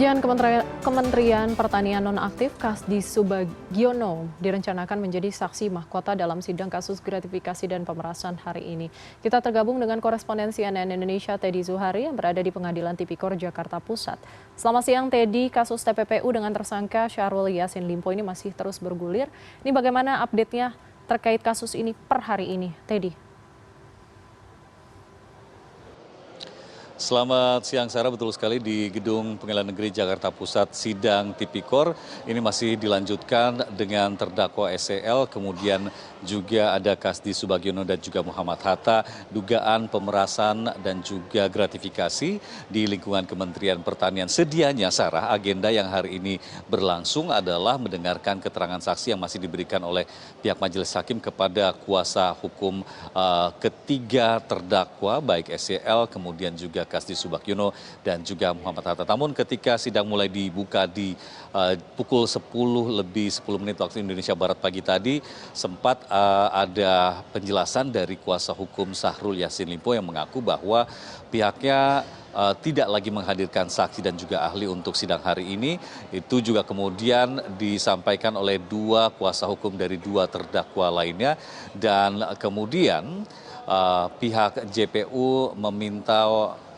Sekjen Kementerian Pertanian nonaktif Kasdi Subagiono direncanakan menjadi saksi mahkota dalam sidang kasus gratifikasi dan pemerasan hari ini. Kita tergabung dengan koresponden CNN Indonesia Teddy Zuhari yang berada di Pengadilan Tipikor Jakarta Pusat. Selamat siang Teddy, kasus TPPU dengan tersangka Syahrul Yassin Limpo ini masih terus bergulir. Ini bagaimana update-nya terkait kasus ini per hari ini, Teddy? Selamat siang Sarah, betul sekali di Gedung Pengadilan Negeri Jakarta Pusat sidang Tipikor ini masih dilanjutkan dengan terdakwa SEL, kemudian juga ada Kasdi Subagiono dan juga Muhammad Hatta, dugaan pemerasan dan juga gratifikasi di lingkungan Kementerian Pertanian. Sedianya Sarah, agenda yang hari ini berlangsung adalah mendengarkan keterangan saksi yang masih diberikan oleh pihak majelis hakim kepada kuasa hukum ketiga terdakwa baik SEL, kemudian juga Kasdi Subagiono dan juga Muhammad Hatta. Namun ketika sidang mulai dibuka di pukul 10:10 waktu Indonesia Barat pagi tadi, sempat ada penjelasan dari kuasa hukum Syahrul Yassin Limpo yang mengaku bahwa pihaknya tidak lagi menghadirkan saksi dan juga ahli untuk sidang hari ini. Itu juga kemudian disampaikan oleh dua kuasa hukum dari dua terdakwa lainnya, dan kemudian pihak JPU meminta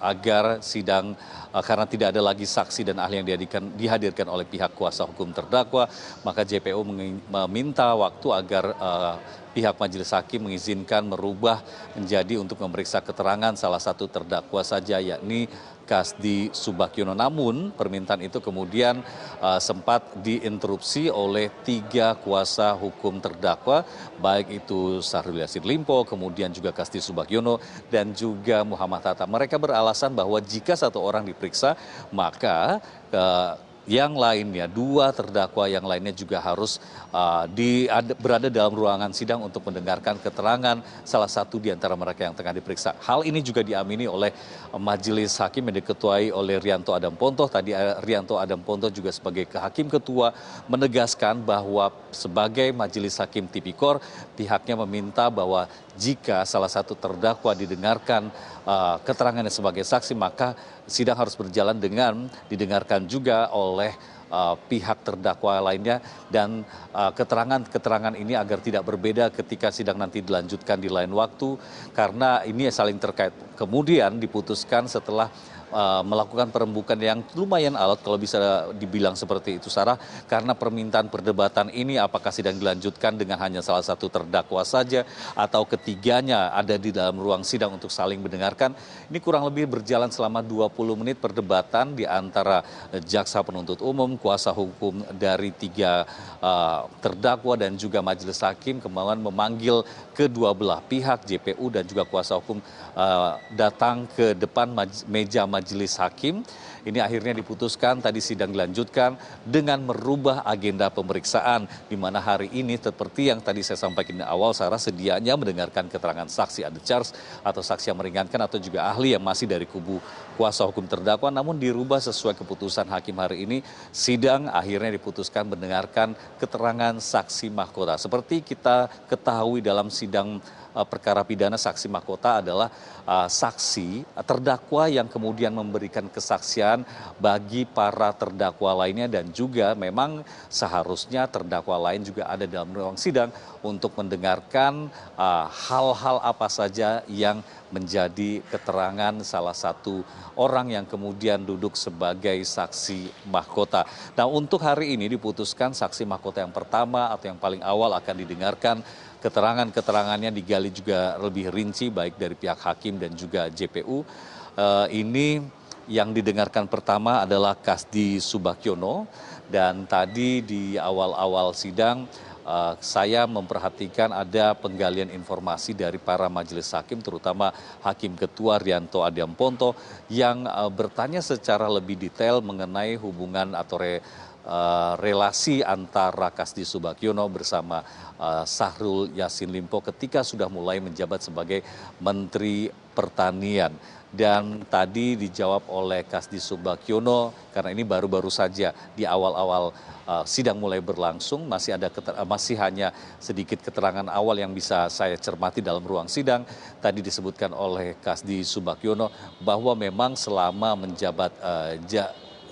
agar sidang karena tidak ada lagi saksi dan ahli yang dihadirkan oleh pihak kuasa hukum terdakwa, maka JPU meminta waktu agar pihak majelis hakim mengizinkan merubah menjadi untuk memeriksa keterangan salah satu terdakwa saja, yakni Kasdi Subagiono. Namun permintaan itu kemudian sempat diinterupsi oleh tiga kuasa hukum terdakwa, baik itu Syahrul Yassin Limpo, kemudian juga Kasdi Subagiono dan juga Muhammad Hatta. Mereka beralasan bahwa jika satu orang diperiksa, maka yang lainnya, dua terdakwa yang lainnya juga harus berada dalam ruangan sidang untuk mendengarkan keterangan salah satu di antara mereka yang tengah diperiksa. Hal ini juga diamini oleh majelis hakim yang diketuai oleh Rianto Adam Pontoh. Tadi Rianto Adam Pontoh juga sebagai hakim ketua menegaskan bahwa sebagai majelis hakim Tipikor, pihaknya meminta bahwa jika salah satu terdakwa didengarkan keterangannya sebagai saksi, maka sidang harus berjalan dengan didengarkan juga oleh pihak terdakwa lainnya, dan keterangan-keterangan ini agar tidak berbeda ketika sidang nanti dilanjutkan di lain waktu, karena ini saling terkait. Kemudian diputuskan setelah melakukan perembukan yang lumayan alot kalau bisa dibilang seperti itu Sarah, karena permintaan perdebatan ini apakah sidang dilanjutkan dengan hanya salah satu terdakwa saja atau ketiganya ada di dalam ruang sidang untuk saling mendengarkan. Ini kurang lebih berjalan selama 20 menit perdebatan di antara jaksa penuntut umum, kuasa hukum dari tiga terdakwa dan juga majelis hakim, kemudian memanggil kedua belah pihak JPU dan juga kuasa hukum datang ke depan meja majelis hakim. Ini akhirnya diputuskan tadi sidang dilanjutkan dengan merubah agenda pemeriksaan, di mana hari ini seperti yang tadi saya sampaikan di awal Sarah, sedianya mendengarkan keterangan saksi ada charge atau saksi yang meringankan atau juga ahli yang masih dari kubu kuasa hukum terdakwa, namun dirubah sesuai keputusan hakim hari ini. Sidang akhirnya diputuskan mendengarkan keterangan saksi mahkota. Seperti kita ketahui dalam sidang perkara pidana, saksi mahkota adalah saksi terdakwa yang kemudian memberikan kesaksian bagi para terdakwa lainnya, dan juga memang seharusnya terdakwa lain juga ada dalam ruang sidang untuk mendengarkan hal-hal apa saja yang menjadi keterangan salah satu orang yang kemudian duduk sebagai saksi mahkota. Nah, untuk hari ini diputuskan saksi mahkota yang pertama atau yang paling awal akan didengarkan keterangannya digali juga lebih rinci baik dari pihak hakim dan juga JPU. Ini yang didengarkan pertama adalah Kasdi Subagiono, dan tadi di awal-awal sidang saya memperhatikan ada penggalian informasi dari para majelis hakim, terutama Hakim Ketua Rianto Adam Pontoh yang bertanya secara lebih detail mengenai hubungan atau relasi antara Kasdi Subagiono bersama Syahrul Yassin Limpo ketika sudah mulai menjabat sebagai Menteri Pertanian. Dan tadi dijawab oleh Kasdi Subagiono, karena ini baru-baru saja di awal-awal sidang mulai berlangsung, masih hanya sedikit keterangan awal yang bisa saya cermati dalam ruang sidang. Tadi disebutkan oleh Kasdi Subagiono bahwa memang selama menjabat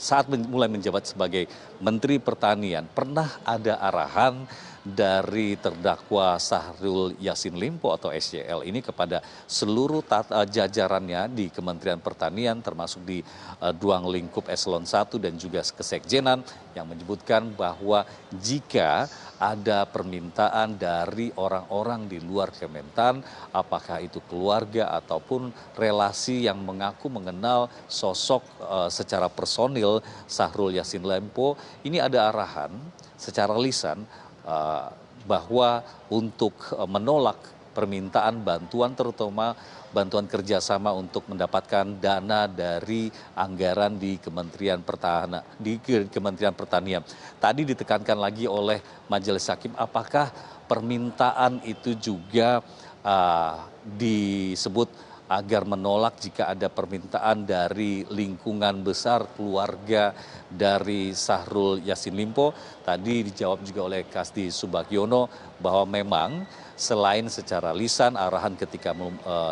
saat mulai menjabat sebagai Menteri Pertanian pernah ada arahan dari terdakwa Syahrul Yassin Limpo atau SYL ini kepada seluruh jajarannya di Kementerian Pertanian termasuk di ruang lingkup eselon 1 dan juga kesekjenan yang menyebutkan bahwa jika ada permintaan dari orang-orang di luar Kementan, apakah itu keluarga ataupun relasi yang mengaku mengenal sosok secara personil Syahrul Yassin Limpo, ini ada arahan secara lisan bahwa untuk menolak permintaan bantuan, terutama bantuan kerjasama untuk mendapatkan dana dari anggaran di Kementerian Pertanian. Tadi ditekankan lagi oleh Majelis Hakim, apakah permintaan itu juga disebut agar menolak jika ada permintaan dari lingkungan besar keluarga dari Syahrul Yassin Limpo. Tadi dijawab juga oleh Kasdi Subagiono bahwa memang selain secara lisan arahan ketika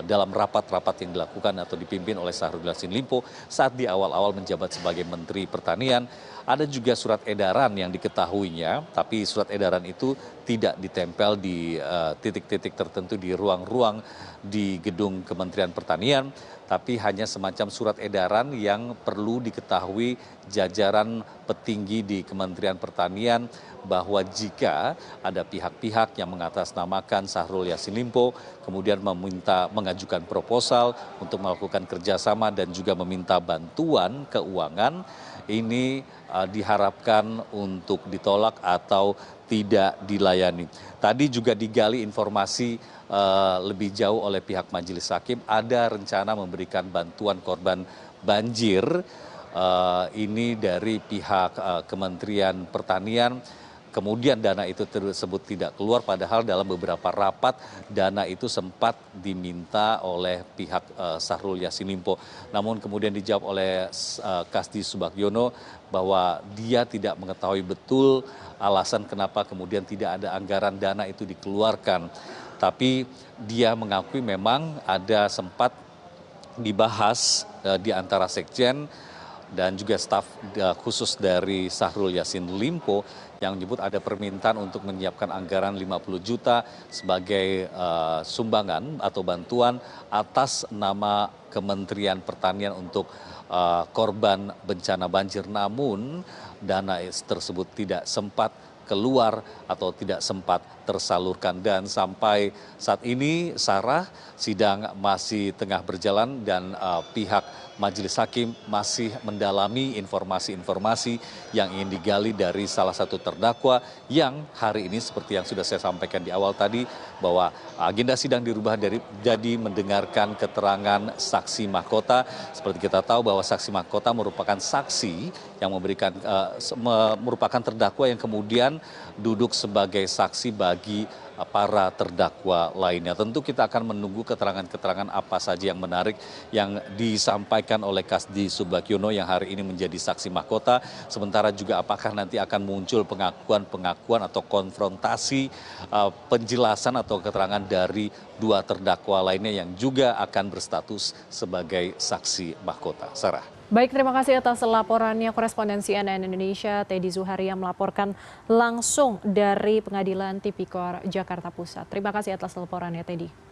dalam rapat-rapat yang dilakukan atau dipimpin oleh Syahrul Yassin Limpo saat di awal-awal menjabat sebagai Menteri Pertanian, ada juga surat edaran yang diketahuinya, tapi surat edaran itu tidak ditempel di titik-titik tertentu di ruang-ruang di gedung Kementerian Pertanian, tapi hanya semacam surat edaran yang perlu diketahui jajaran petinggi di Kementerian Pertanian bahwa jika ada pihak-pihak yang mengatasnamakan Syahrul Yassin Limpo kemudian mengajukan proposal untuk melakukan kerjasama dan juga meminta bantuan keuangan, ini diharapkan untuk ditolak atau tidak dilayani. Tadi juga digali informasi lebih jauh oleh pihak Majelis Hakim, ada rencana memberikan bantuan korban banjir ini dari pihak Kementerian Pertanian. Kemudian dana itu tersebut tidak keluar, padahal dalam beberapa rapat dana itu sempat diminta oleh pihak Syahrul Yassin Limpo. Namun kemudian dijawab oleh Kasdi Subagiono bahwa dia tidak mengetahui betul alasan kenapa kemudian tidak ada anggaran dana itu dikeluarkan. Tapi dia mengakui memang ada sempat dibahas di antara sekjen dan juga staf khusus dari Syahrul Yassin Limpo yang menyebut ada permintaan untuk menyiapkan anggaran 50 juta sebagai sumbangan atau bantuan atas nama Kementerian Pertanian untuk korban bencana banjir. Namun dana tersebut tidak sempat keluar atau tidak sempat tersalurkan, dan sampai saat ini Sarah, sidang masih tengah berjalan dan pihak Majelis Hakim masih mendalami informasi-informasi yang ingin digali dari salah satu terdakwa yang hari ini seperti yang sudah saya sampaikan di awal tadi bahwa agenda sidang dirubah jadi mendengarkan keterangan saksi mahkota. Seperti kita tahu bahwa saksi mahkota merupakan saksi yang merupakan terdakwa yang kemudian duduk sebagai saksi bagi para terdakwa lainnya. Tentu kita akan menunggu keterangan-keterangan apa saja yang menarik yang disampaikan oleh Kasdi Subagiono yang hari ini menjadi saksi mahkota. Sementara juga apakah nanti akan muncul pengakuan-pengakuan atau konfrontasi penjelasan atau keterangan dari dua terdakwa lainnya yang juga akan berstatus sebagai saksi mahkota. Sarah. Baik, terima kasih atas laporannya korespondensi CNN Indonesia Teddy Zuhari yang melaporkan langsung dari Pengadilan Tipikor Jakarta Pusat. Terima kasih atas laporannya, Teddy.